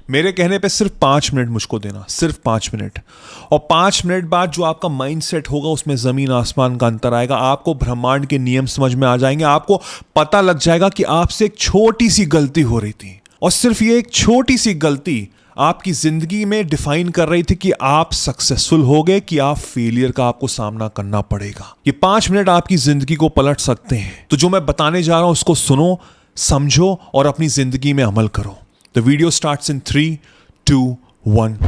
मेरे कहने पे सिर्फ 5 मिनट मुझको देना, सिर्फ 5 मिनट। और 5 मिनट बाद जो आपका माइंड सेट होगा उसमें जमीन आसमान का अंतर आएगा। आपको ब्रह्मांड के नियम समझ में आ जाएंगे। आपको पता लग जाएगा कि आपसे एक छोटी सी गलती हो रही थी, और सिर्फ ये एक छोटी सी गलती आपकी जिंदगी में डिफाइन कर रही थी कि आप सक्सेसफुल हो गए कि आप फेलियर का आपको सामना करना पड़ेगा। ये 5 मिनट आपकी जिंदगी को पलट सकते हैं। तो जो मैं बताने जा रहा हूं उसको सुनो, समझो और अपनी जिंदगी में अमल करो। The video starts in 3, 2, 1।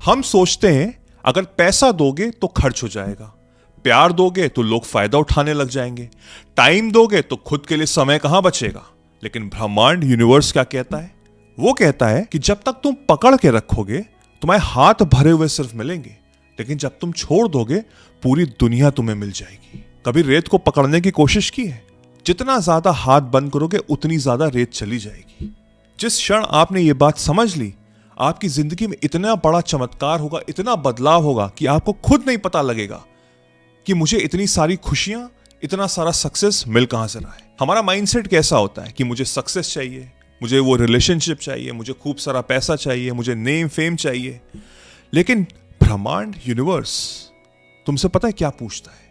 हम सोचते हैं अगर पैसा दोगे तो खर्च हो जाएगा, प्यार दोगे तो लोग फायदा उठाने लग जाएंगे, टाइम दोगे तो खुद के लिए समय कहां बचेगा। लेकिन ब्रह्मांड, यूनिवर्स क्या कहता है? वो कहता है कि जब तक तुम पकड़ के रखोगे तुम्हारे हाथ भरे हुए सिर्फ मिलेंगे, लेकिन जब तुम छोड़ दोगे पूरी दुनिया तुम्हें मिल जाएगी। कभी रेत को पकड़ने की कोशिश की है? जितना ज्यादा हाथ बंद करोगे उतनी ज्यादा रेत चली जाएगी। जिस क्षण आपने ये बात समझ ली, आपकी जिंदगी में इतना बड़ा चमत्कार होगा, इतना बदलाव होगा कि आपको खुद नहीं पता लगेगा कि मुझे इतनी सारी खुशियां, इतना सारा सक्सेस मिल कहां से रहा है। हमारा माइंडसेट कैसा होता है कि मुझे सक्सेस चाहिए, मुझे वो रिलेशनशिप चाहिए, मुझे खूब सारा पैसा चाहिए, मुझे नेम फेम चाहिए। लेकिन ब्रह्मांड, यूनिवर्स तुमसे पता है क्या पूछता है?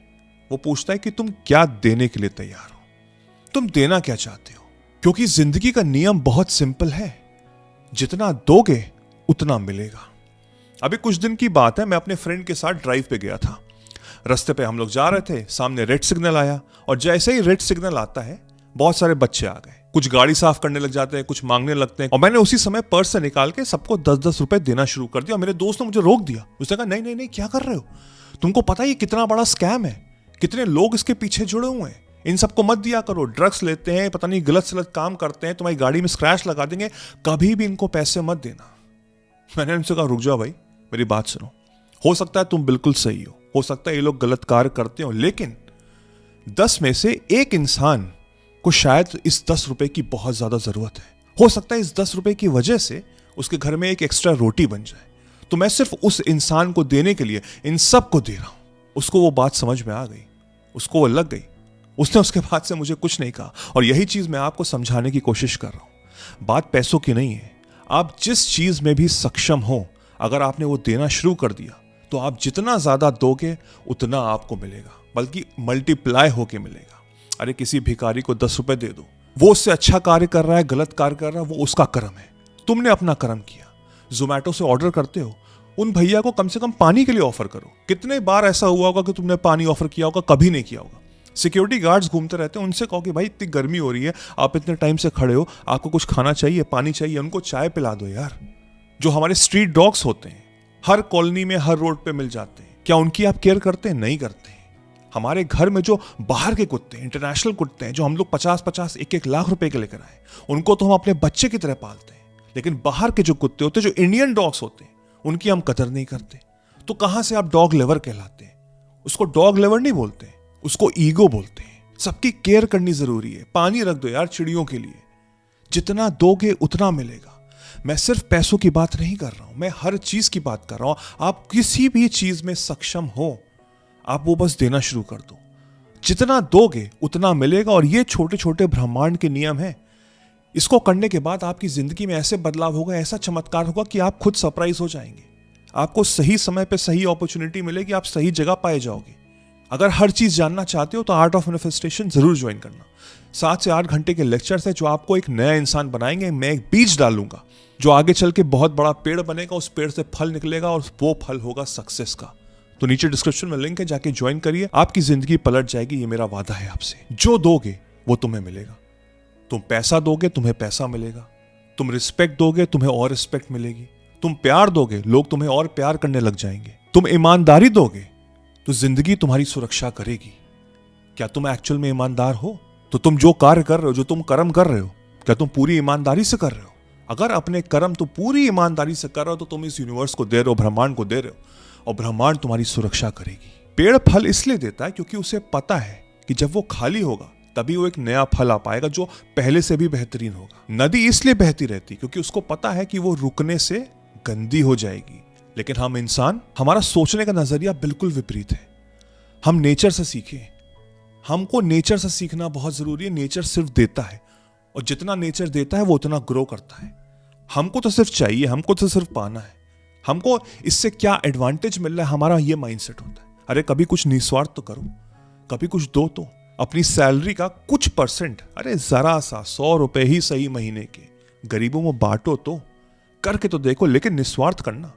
वो पूछता है कि तुम क्या देने के लिए तैयार हो, तुम देना क्या चाहते हो। क्योंकि जिंदगी का नियम बहुत सिंपल है, जितना दोगे उतना मिलेगा। अभी कुछ दिन की बात है, मैं अपने फ्रेंड के साथ ड्राइव पे गया था। रास्ते पे हम लोग जा रहे थे, सामने रेड सिग्नल आया, और जैसे ही रेड सिग्नल आता है बहुत सारे बच्चे आ गए। कुछ गाड़ी साफ करने लग जाते हैं, कुछ मांगने लगते हैं, और मैंने उसी समय पर्स से निकाल के सबको 10-10 रुपए देना शुरू कर दिया। मेरे दोस्त ने मुझे रोक दिया, उसने कहा नहीं नहीं नहीं, क्या कर रहे हो? तुमको पता है ये कितना बड़ा स्कैम है, कितने लोग इसके पीछे जुड़े हुए हैं, इन सबको मत दिया करो। ड्रग्स लेते हैं, पता नहीं गलत सलत काम करते हैं, तुम्हारी गाड़ी में स्क्रैच लगा देंगे, कभी भी इनको पैसे मत देना। मैंने उनसे कहा रुक जाओ भाई, मेरी बात सुनो। हो सकता है तुम बिल्कुल सही हो सकता है ये लोग गलत कार्य करते हो, लेकिन 10 में से एक इंसान को शायद इस 10 रुपए की बहुत ज्यादा जरूरत है। हो सकता है इस 10 रुपए की वजह से उसके घर में एक एक्स्ट्रा रोटी बन जाए। तो मैं सिर्फ उस इंसान को देने के लिए इन सब को दे रहा हूं। उसको वो बात समझ में आ गई, उसको वो लग गई। उसने उसके बाद से मुझे कुछ नहीं कहा, और यही चीज मैं आपको समझाने की कोशिश कर रहा हूं। बात पैसों की नहीं है। आप जिस चीज में भी सक्षम हो, अगर आपने वो देना शुरू कर दिया तो आप जितना ज्यादा दोगे उतना आपको मिलेगा, बल्कि मल्टीप्लाई होके मिलेगा। अरे किसी भिखारी को 10 रुपए दे दो, वो उससे अच्छा कार्य कर रहा है, गलत कार्य कर रहा है, वो उसका कर्म है। तुमने अपना कर्म किया। जोमैटो से ऑर्डर करते हो, उन भैया को कम से कम पानी के लिए ऑफर करो। कितने बार ऐसा हुआ होगा कि तुमने पानी ऑफर किया होगा? कभी नहीं किया होगा। सिक्योरिटी गार्ड्स घूमते रहते हैं, उनसे कहो कि भाई इतनी गर्मी हो रही है, आप इतने टाइम से खड़े हो, आपको कुछ खाना चाहिए, पानी चाहिए, उनको चाय पिला दो यार। जो हमारे स्ट्रीट डॉग्स होते हैं, हर कॉलोनी में, हर रोड पे मिल जाते हैं, क्या उनकी आप केयर करते हैं? नहीं करते हैं। हमारे घर में जो बाहर के कुत्ते, इंटरनेशनल कुत्ते हैं, जो हम लोग 50-50, 1-1 लाख रुपए के लेकर आए, उनको तो हम अपने बच्चे की तरह पालते हैं। लेकिन बाहर के जो कुत्ते होते हैं, जो इंडियन डॉग्स होते हैं, उनकी हम कदर नहीं करते। तो कहां से आप डॉग लेवर कहलाते हैं? उसको डॉग लेवर नहीं बोलते, उसको ईगो बोलते हैं। सबकी केयर करनी जरूरी है। पानी रख दो यार चिड़ियों के लिए, जितना दोगे उतना मिलेगा। मैं सिर्फ पैसों की बात नहीं कर रहा हूं, मैं हर चीज की बात कर रहा हूं। आप किसी भी चीज में सक्षम हो, आप वो बस देना शुरू कर दो। जितना दोगे उतना मिलेगा, और ये छोटे छोटे ब्रह्मांड के नियम हैं। इसको करने के बाद आपकी जिंदगी में ऐसे बदलाव होगा, ऐसा चमत्कार होगा कि आप खुद सरप्राइज हो जाएंगे। आपको सही समय पे सही अपॉर्चुनिटी मिलेगी, आप सही जगह पाए जाओगे। अगर हर चीज जानना चाहते हो तो आर्ट ऑफ मैनिफेस्टेशन जरूर ज्वाइन करना। 7 से 8 घंटे के लेक्चर्स है जो आपको एक नया इंसान बनाएंगे। मैं एक बीज डालूंगा जो आगे चल के बहुत बड़ा पेड़ बनेगा, उस पेड़ से फल निकलेगा, और वो फल होगा सक्सेस का। तो नीचे डिस्क्रिप्शन में लिंक है, जाके ज्वाइन करिए। आपकी जिंदगी पलट जाएगी, ये मेरा वादा है आपसे। जो दोगे वो तुम्हें मिलेगा। तुम पैसा दोगे, तुम्हें पैसा मिलेगा। तुम रिस्पेक्ट दोगे, तुम्हें और रिस्पेक्ट मिलेगी। तुम प्यार दोगे, लोग तुम्हें और प्यार करने लग जाएंगे। तुम ईमानदारी दोगे तो जिंदगी तुम्हारी सुरक्षा करेगी। क्या तुम एक्चुअल में ईमानदार हो? तो तुम जो कार्य कर रहे हो, जो तुम कर्म कर रहे हो, क्या तुम पूरी ईमानदारी से कर रहे हो? अगर अपने कर्म तो पूरी ईमानदारी से कर रहे हो तो तुम इस यूनिवर्स को दे रहे हो, ब्रह्मांड को दे रहे हो, और ब्रह्मांड तुम्हारी सुरक्षा करेगी। पेड़ फल इसलिए देता है क्योंकि उसे पता है कि जब वो खाली होगा तभी वो एक नया फल आ पाएगा जो पहले से भी बेहतरीन होगा। नदी इसलिए बहती रहती क्योंकि उसको पता है कि वो रुकने से गंदी हो जाएगी। लेकिन हम इंसान, हमारा सोचने का नजरिया बिल्कुल विपरीत है। हम नेचर से सीखें। हमको नेचर से सीखना बहुत जरूरी है। नेचर सिर्फ देता है, और जितना नेचर देता है वो उतना ग्रो करता है। हमको तो सिर्फ चाहिए, हमको तो सिर्फ पाना है, हमको इससे क्या एडवांटेज मिल रहा है, हमारा ये माइंडसेट होता है। अरे कभी कुछ निस्वार्थ तो करो, कभी कुछ दो तो। अपनी सैलरी का कुछ परसेंट, अरे जरा सा 100 रुपए ही सही महीने के, गरीबों में बांटो तो, करके तो देखो, लेकिन निस्वार्थ करना।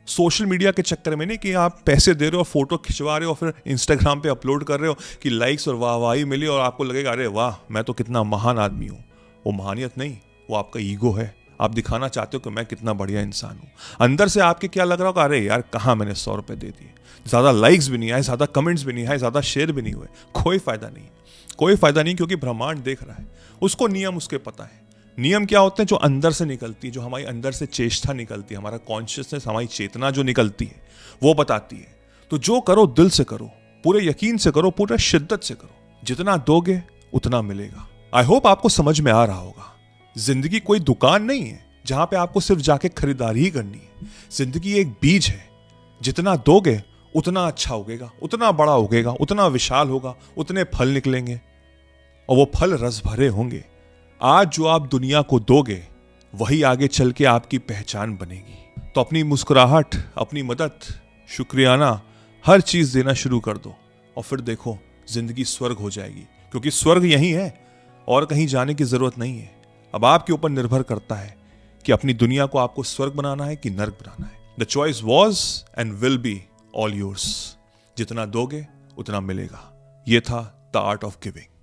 सोशल मीडिया के चक्कर में नहीं कि आप पैसे दे रहे हो, फोटो खिंचवा रहे हो, फिर इंस्टाग्राम पे अपलोड कर रहे हो कि लाइक्स और वाहवाही मिली और आपको लगेगा अरे वाह मैं तो कितना महान आदमी हूं। वो महानियत नहीं, वो आपका ईगो है। आप दिखाना चाहते हो कि मैं कितना बढ़िया इंसान हूं। अंदर से आपके क्या लग रहा होगा, अरे यार कहाँ मैंने 100 रुपए दे दिए, ज्यादा लाइक्स भी नहीं आए, ज्यादा कमेंट्स भी नहीं आए, ज्यादा शेयर भी नहीं हुए, कोई फायदा नहीं, कोई फायदा नहीं, क्योंकि ब्रह्मांड देख रहा है, उसको नियम उसके पता है। नियम क्या होते हैं? जो अंदर से निकलती है, जो हमारी अंदर से चेष्टा निकलती है, हमारा कॉन्शियसनेस, हमारी चेतना जो निकलती है वो बताती है। तो जो करो दिल से करो, पूरे यकीन से करो, पूरे शिद्दत से करो। जितना दोगे उतना मिलेगा। आई होप आपको समझ में आ रहा होगा। जिंदगी कोई दुकान नहीं है जहां पे आपको सिर्फ जाके खरीदारी ही करनी है। जिंदगी एक बीज है, जितना दोगे उतना अच्छा उगेगा, उतना बड़ा उगेगा, उतना विशाल होगा, उतने फल निकलेंगे और वो फल रस भरे होंगे। आज जो आप दुनिया को दोगे वही आगे चल के आपकी पहचान बनेगी। तो अपनी मुस्कुराहट, अपनी मदद, शुक्रियाना, हर चीज देना शुरू कर दो और फिर देखो जिंदगी स्वर्ग हो जाएगी। क्योंकि स्वर्ग यही है और कहीं जाने की जरूरत नहीं है। अब आपके ऊपर निर्भर करता है कि अपनी दुनिया को आपको स्वर्ग बनाना है कि नर्क बनाना है। The choice was and will be all yours. जितना दोगे उतना मिलेगा। ये था द आर्ट ऑफ गिविंग।